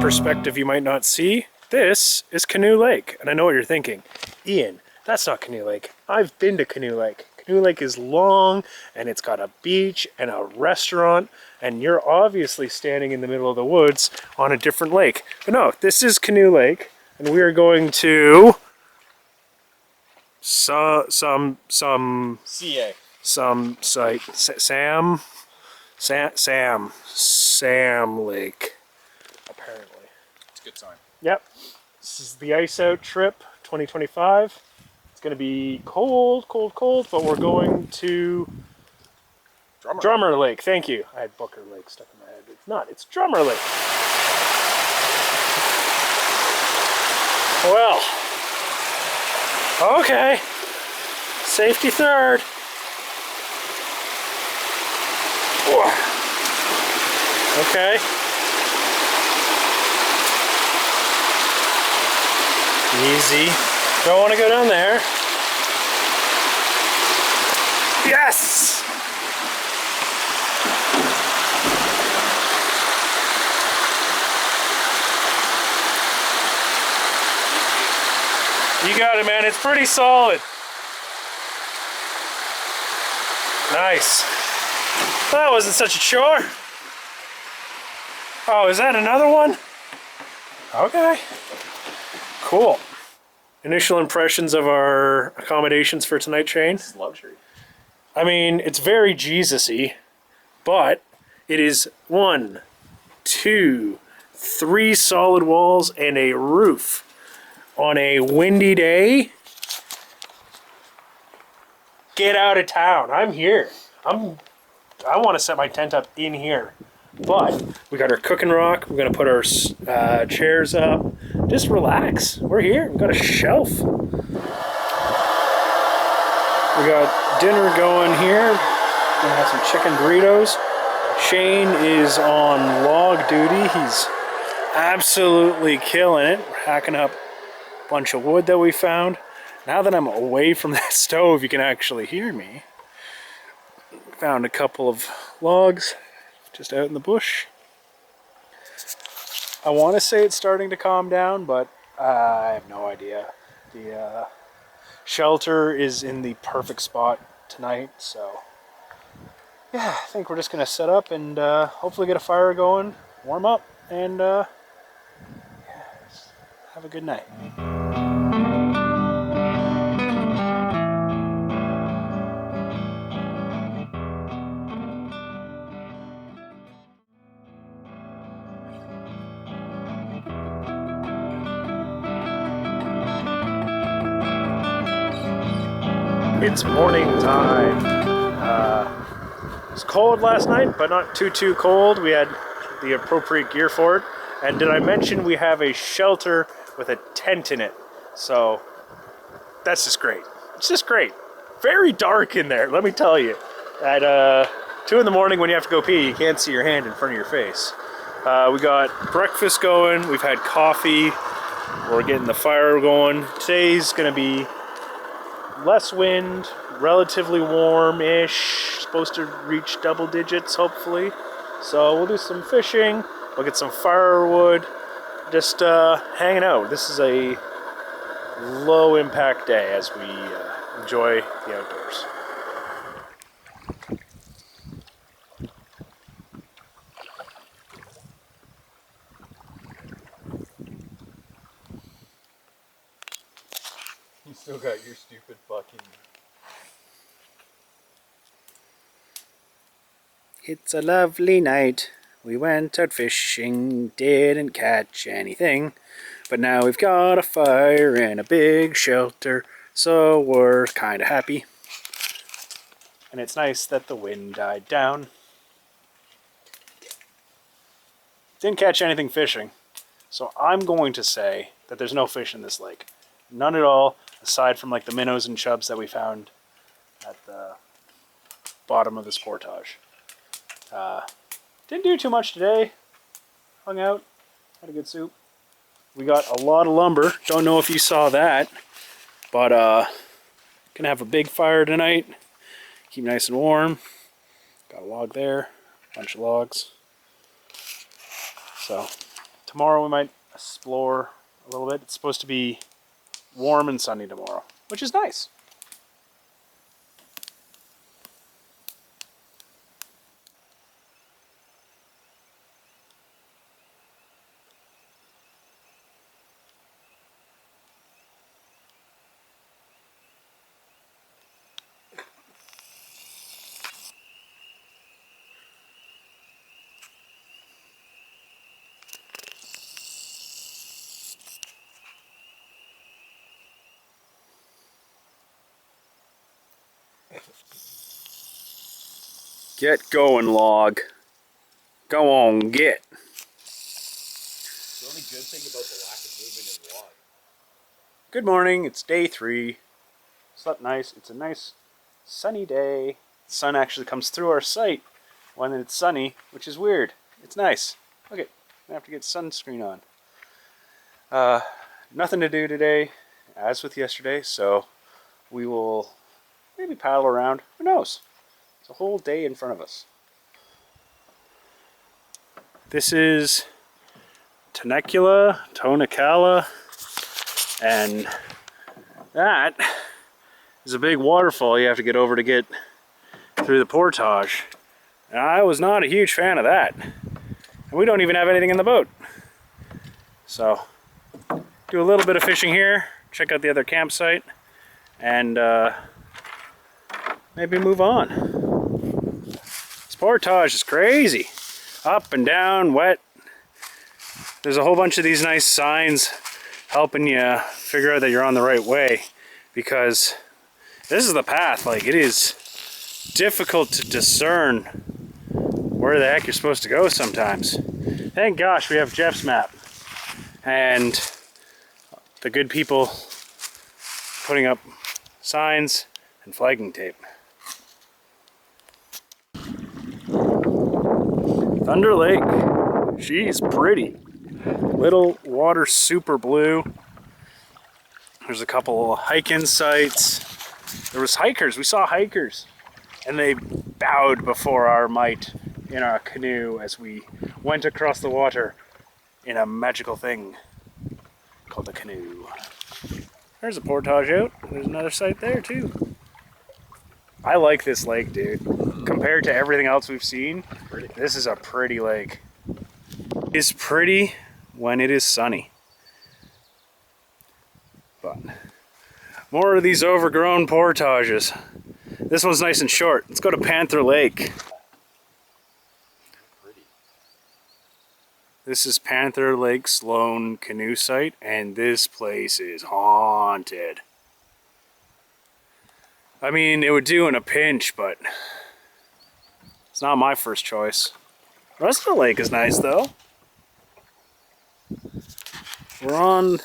Perspective you might not see. This is Canoe Lake, and I know what you're thinking. Ian, that's not Canoe Lake. I've been to Canoe Lake. Canoe Lake is long, and it's got a beach and a restaurant, and you're obviously standing in the middle of the woods on a different lake. But no, this is Canoe Lake, and we are going to some CA. some site Sam Lake. Apparently. It's a good sign. Yep. This is the Ice Out trip 2025. It's going to be cold, but we're going to Drummer Lake. Thank you. I had Booker Lake stuck in my head. It's not. It's Drummer Lake. Well. Okay. Safety third. Okay. Easy. Don't want to go down there. Yes! You got it, man. It's pretty solid. Nice. That wasn't such a chore. Oh, is that another one? Okay. Cool. Initial impressions of our accommodations for tonight, Shane? It's luxury. I mean, it's very Jesus-y, but it is 1, 2, 3 solid walls and a roof on a windy day. Get out of town. I'm here. I want to set my tent up in here. But we got our cooking rock. We're going to put our chairs up. Just relax. We're here. We've got a shelf. We got dinner going here. We're going to have some chicken burritos. Shane is on log duty. He's absolutely killing it. We're hacking up a bunch of wood that we found. Now that I'm away from that stove, you can actually hear me. Found a couple of logs just out in the bush. I want to say it's starting to calm down, but I have no idea. The shelter is in the perfect spot tonight, so yeah, I think we're just gonna set up and hopefully get a fire going, warm up, and yeah, have a good night. It's morning time. It was cold last night, but not too cold. We had the appropriate gear for it. And did I mention we have a shelter with a tent in it? So that's just great. It's just great. Very dark in there, let me tell you. At 2 in the morning when you have to go pee, you can't see your hand in front of your face. We got breakfast going. We've had coffee. We're getting the fire going. Today's gonna be less wind, relatively warm-ish, supposed to reach double digits hopefully. So we'll do some fishing, we'll get some firewood, just hanging out. This is a low impact day as we enjoy the outdoors. You still got your stupid fucking... It's a lovely night. We went out fishing, didn't catch anything. But now we've got a fire and a big shelter, so we're kind of happy. And it's nice that the wind died down. Didn't catch anything fishing. So I'm going to say that there's no fish in this lake. None at all, aside from like the minnows and chubs that we found at the bottom of this portage. Didn't do too much today. Hung out, had a good soup. We got a lot of lumber. Don't know if you saw that, but gonna have a big fire tonight. Keep nice and warm. Got a log there, a bunch of logs. So tomorrow we might explore a little bit. It's supposed to be warm and sunny tomorrow, which is nice. Get going, log. Go on, get. The only good thing about the lack of movement in log. Good morning, it's day 3. Slept nice. It's a nice sunny day. The sun actually comes through our site when it's sunny, which is weird. It's nice. Okay, I have to get sunscreen on. Nothing to do today, as with yesterday, so we will maybe paddle around. Who knows? It's a whole day in front of us. This is Tonicala, and that is a big waterfall you have to get over to get through the portage. And I was not a huge fan of that. And we don't even have anything in the boat. So, do a little bit of fishing here, check out the other campsite, and maybe move on. This portage is crazy. Up and down, wet. There's a whole bunch of these nice signs helping you figure out that you're on the right way, because this is the path. Like, it is difficult to discern where the heck you're supposed to go sometimes. Thank gosh we have Jeff's map and the good people putting up signs and flagging tape. Thunder Lake, she's pretty. Little water, super blue. There's a couple of hiking sites. There was hikers, we saw hikers, and they bowed before our might in our canoe as we went across the water in a magical thing called the canoe. There's a portage out. There's another site there too. I like this lake, dude. Compared to everything else we've seen, this is a pretty lake. It's pretty when it is sunny. But more of these overgrown portages. This one's nice and short. Let's go to Panther Lake. This is Panther Lake's lone canoe site, and this place is haunted. I mean, it would do in a pinch, but it's not my first choice. The rest of the lake is nice, though. We're on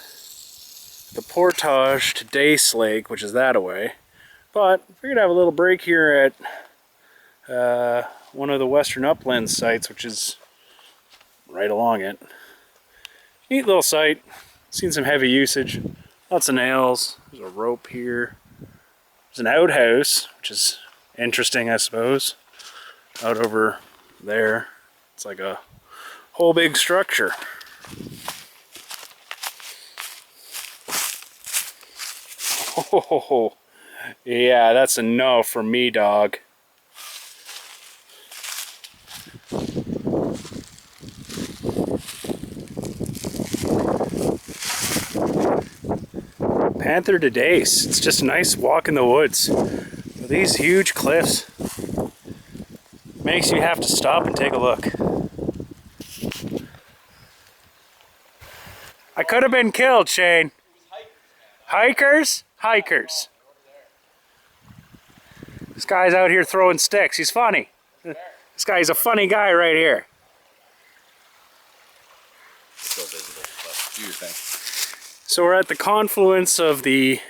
the portage to Dace Lake, which is that away. But we're gonna have a little break here at one of the Western Uplands sites, which is right along it. Neat little site. Seen some heavy usage. Lots of nails. There's a rope here. There's an outhouse, which is interesting, I suppose. Out over there. It's like a whole big structure. Oh, yeah, that's a no for me, dog. Panther to Dace. It's just a nice walk in the woods. With these huge cliffs. Makes you have to stop and take a look. I could have been killed, Shane. Hikers? Hikers. This guy's out here throwing sticks. He's funny. This guy's a funny guy right here. still visible, but do your thing. So we're at the confluence of the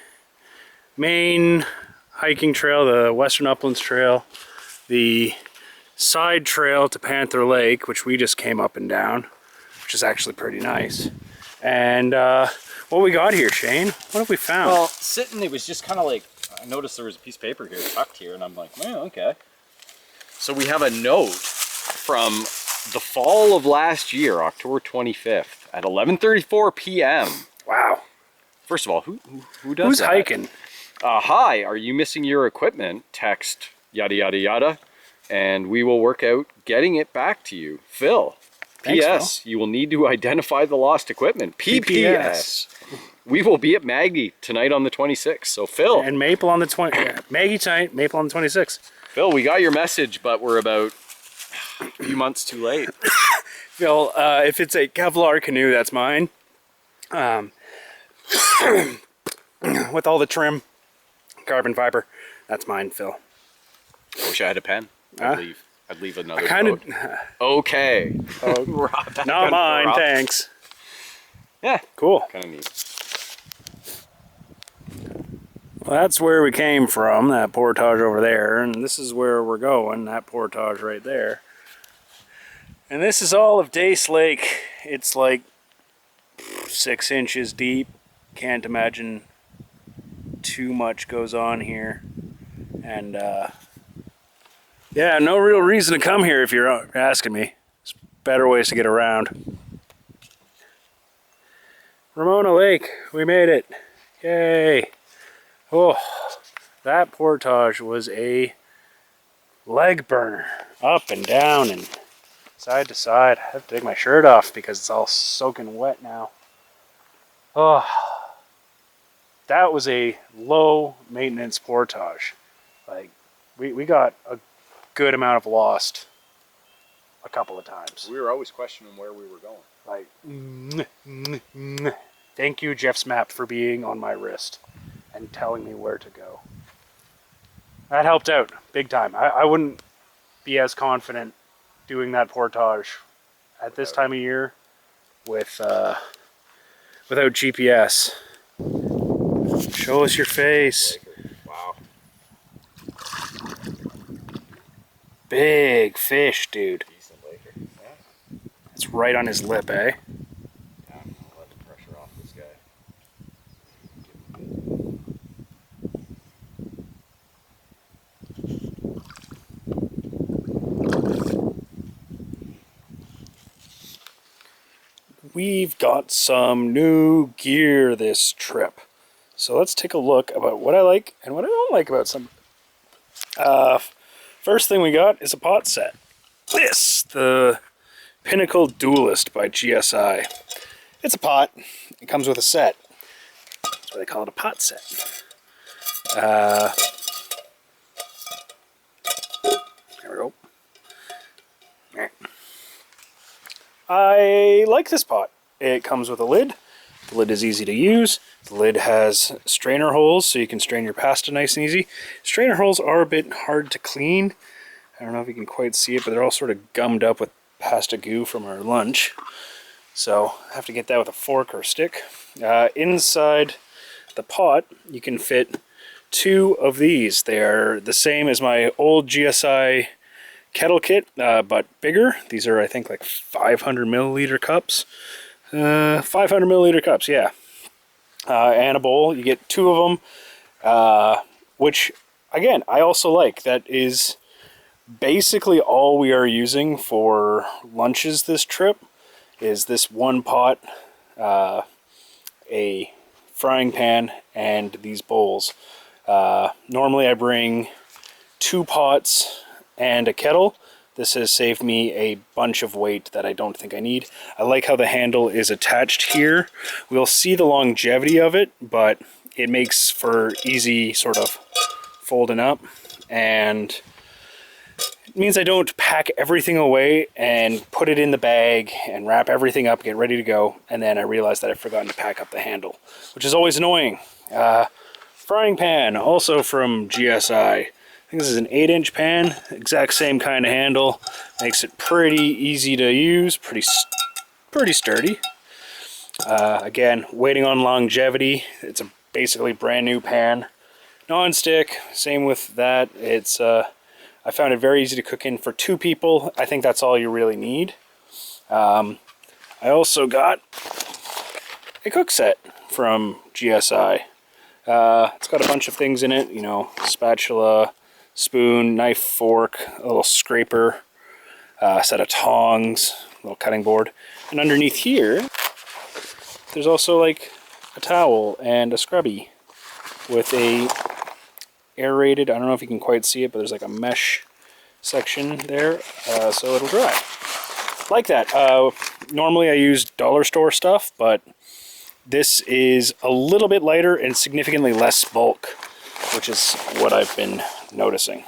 main hiking trail, the Western Uplands Trail, the side trail to Panther Lake, which we just came up and down, which is actually pretty nice. And what we got here, Shane? What have we found? Well, sitting, it was just kind of like, I noticed there was a piece of paper here tucked here, and I'm like, well, okay. So we have a note from the fall of last year, October 25th, at 11:34 p.m. Wow. First of all, who does Who's that? hiking? Hi, are you missing your equipment? Text yada yada yada, and we will work out getting it back to you. Phil. Thanks, P.S. You will need to identify the lost equipment. P.P.S. We will be at Maggie tonight on the 26th. So Phil. And Maple on the 20. Maggie tonight, Maple on the 26th. Phil, we got your message, but we're about a few months too late. Phil, if it's a Kevlar canoe, that's mine. With all the trim, carbon fiber, that's mine, Phil. I wish I had a pen. I'd leave another Kind note. Okay. Not mine, thanks. Yeah. Cool. Kind of neat. Well, that's where we came from, that portage over there, and this is where we're going, that portage right there. And this is all of Dace Lake. It's like 6 inches deep. Can't imagine too much goes on here. And yeah, no real reason to come here if you're asking me. There's better ways to get around. Ramona Lake, we made it. Yay. Oh, that portage was a leg burner. Up and down and side to side. I have to take my shirt off because it's all soaking wet now. Oh, that was a low maintenance portage. Like, we got a good amount of lost a couple of times. We were always questioning where we were going. Like, thank you, Jeff's map, for being on my wrist and telling me where to go. That helped out big time. I wouldn't be as confident doing that portage at this time of year with without GPS. Show us your face. Wow. Big fish, dude. Decent laker. Yeah. It's right on his lip, eh? Yeah. I'll let the pressure off this guy. We've got some new gear this trip. So let's take a look about what I like and what I don't like about some. First thing we got is a pot set. This, the Pinnacle Duelist by GSI. It's a pot. It comes with a set. That's why they call it a pot set. There we go. I like this pot. It comes with a lid. The lid is easy to use. The lid has strainer holes so you can strain your pasta nice and easy. Strainer holes are a bit hard to clean. I don't know if you can quite see it, but they're all sort of gummed up with pasta goo from our lunch. So I have to get that with a fork or stick. Inside the pot, you can fit 2 of these. They are the same as my old GSI kettle kit, but bigger. These are, I think, like 500 milliliter cups. 500 milliliter cups, yeah. And a bowl. You get 2 of them, which, again, I also like. That is basically all we are using for lunches this trip, is this one pot, a frying pan, and these bowls. Normally I bring 2 pots and a kettle. This has saved me a bunch of weight that I don't think I need. I like how the handle is attached here. We'll see the longevity of it, but it makes for easy sort of folding up, and it means I don't pack everything away and put it in the bag and wrap everything up, get ready to go, and then I realize that I've forgotten to pack up the handle, which is always annoying. Frying pan, also from GSI. I think this is an 8-inch pan, exact same kind of handle. Makes it pretty easy to use, pretty sturdy. Again, waiting on longevity. It's a basically brand new pan. Non-stick, same with that. It's I found it very easy to cook in for 2 people. I think that's all you really need. I also got a cook set from GSI. It's got a bunch of things in it, you know, spatula, spoon, knife, fork, a little scraper, a set of tongs, a little cutting board. And underneath here, there's also like a towel and a scrubby with a aerated, I don't know if you can quite see it, but there's like a mesh section there, so it'll dry. Like that. Normally I use dollar store stuff, but this is a little bit lighter and significantly less bulk, which is what I've been noticing.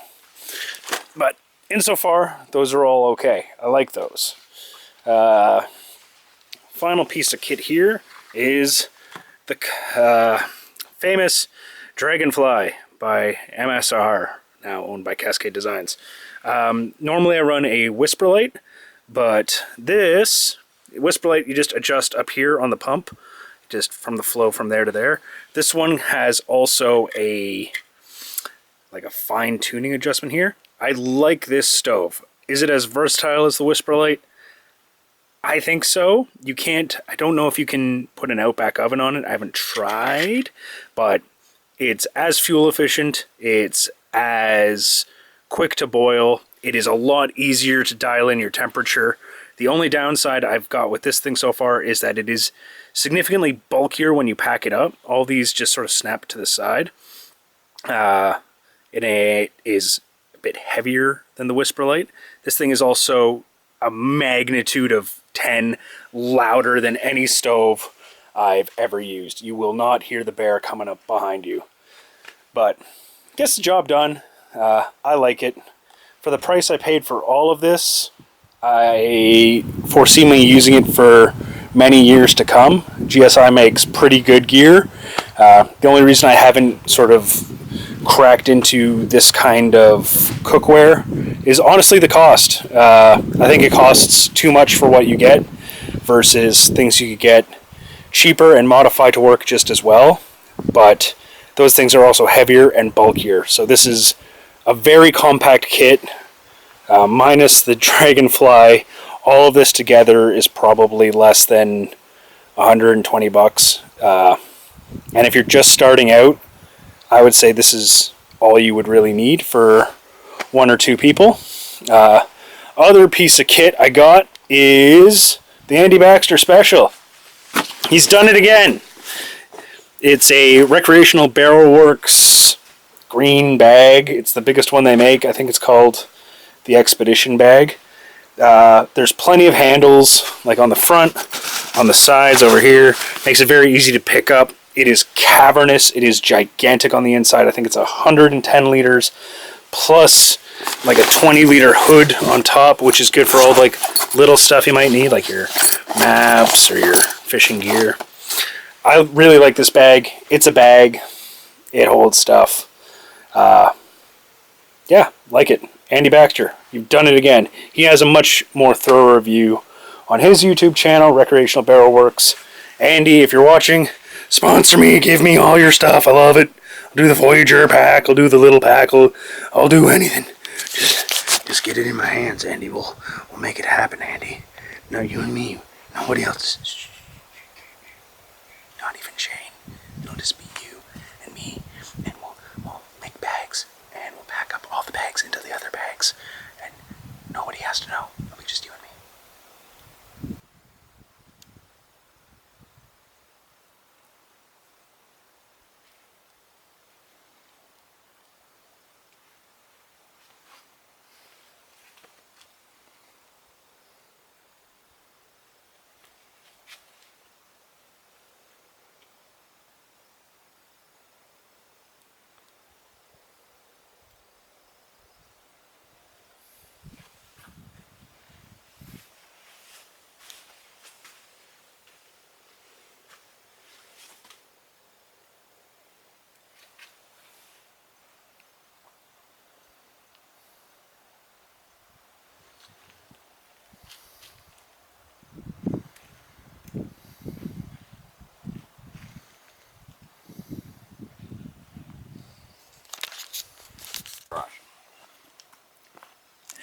But insofar, those are all okay. I like those. Final piece of kit here is the famous Dragonfly by MSR, now owned by Cascade Designs. Normally I run a whisper light, but this whisper light you just adjust up here on the pump, just from the flow from there to there. This one has also a fine tuning adjustment here. I like this stove. Is it as versatile as the whisper light? I think so. You can't, I don't know if you can put an Outback oven on it. I haven't tried, but it's as fuel efficient. It's as quick to boil. It is a lot easier to dial in your temperature. The only downside I've got with this thing so far is that it is significantly bulkier when you pack it up. All these just sort of snap to the side. And it is a bit heavier than the whisper light. This thing is also a magnitude of 10 louder than any stove I've ever used. You will not hear the bear coming up behind you. But gets the job done. I like it. For the price I paid for all of this, I foresee me using it for many years to come. GSI makes pretty good gear. The only reason I haven't sort of cracked into this kind of cookware is honestly the cost. I think it costs too much for what you get versus things you could get cheaper and modify to work just as well. But those things are also heavier and bulkier. So this is a very compact kit, minus the Dragonfly. All of this together is probably less than 120 bucks. And if you're just starting out, I would say this is all you would really need for 1 or 2 people. Other piece of kit I got is the Andy Baxter Special. He's done it again. It's a Recreational Barrel Works green bag. It's the biggest one they make. I think it's called the Expedition bag. There's plenty of handles, like on the front, on the sides over here. Makes it very easy to pick up. It is cavernous. It is gigantic on the inside. I think it's 110 liters plus like a 20-liter hood on top, which is good for all like little stuff you might need, like your maps or your fishing gear. I really like this bag. It's a bag. It holds stuff. Yeah, like it. Andy Baxter, you've done it again. He has a much more thorough review on his YouTube channel, Recreational Barrel Works. Andy, if you're watching, sponsor me, give me all your stuff. I love it. I'll do the Voyager pack, I'll do the little pack, I'll do anything. Just get it in my hands, Andy. We'll make it happen, Andy. No, you and me. Nobody else. Shh. Not even Shane. It'll just be you and me, and we'll make bags, and we'll pack up all the bags into the other bags, and nobody has to know. It'll be just you and me.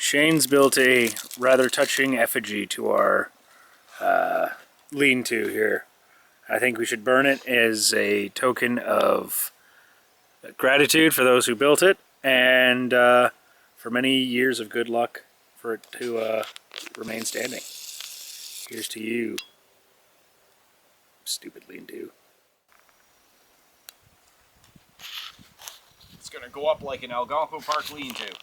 Shane's built a rather touching effigy to our lean-to here. I think we should burn it as a token of gratitude for those who built it, and for many years of good luck for it to remain standing. Here's to you, stupid lean-to. It's gonna go up like an Algonquin Park lean-to.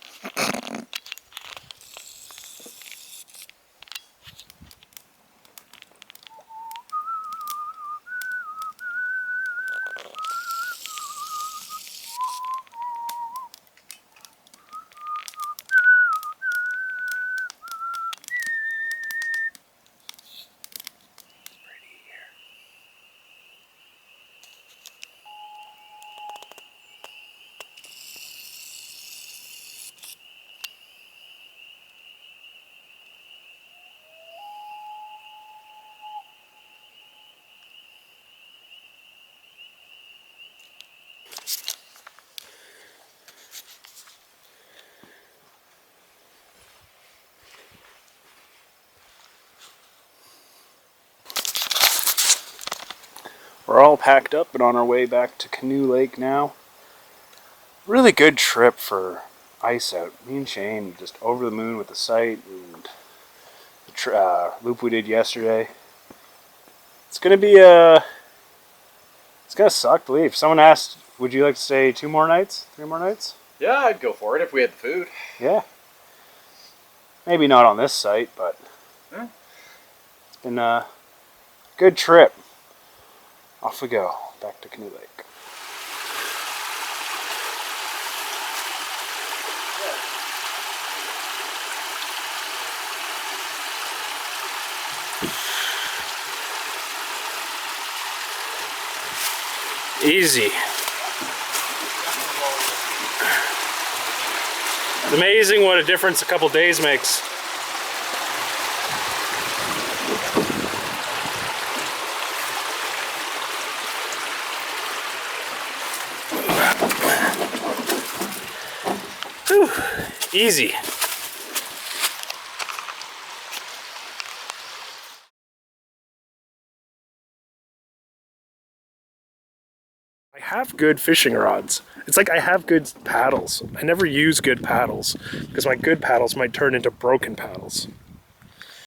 We're all packed up and on our way back to Canoe Lake now. Really good trip for ice out. Me and Shane just over the moon with the sight and the loop we did yesterday. It's gonna be it's gonna suck to leave. Someone asked, would you like to stay 2 more nights? 3 more nights? Yeah, I'd go for it if we had the food. Yeah. Maybe not on this site, but yeah. It's been a good trip. Off we go, back to Canoe Lake. Easy. It's amazing what a difference a couple days makes. Whew. Easy. I have good fishing rods. It's like I have good paddles. I never use good paddles because my good paddles might turn into broken paddles.